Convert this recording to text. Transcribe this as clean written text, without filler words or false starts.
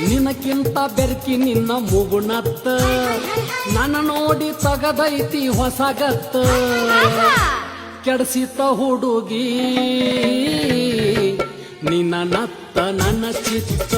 ನಿನಕ್ಕಿಂತ ಬೆರ್ಕಿ ನಿನ್ನ ಮುಗುಣತ್ತ ನನ್ನ ನೋಡಿ ತಗದೈತಿ ಹೊಸಗತ್ತ ಕೆಡಸಿತ ಹುಡುಗಿ ನಿನ್ನ ನತ್ತ ನನ್ನ ಚಿತ್ತ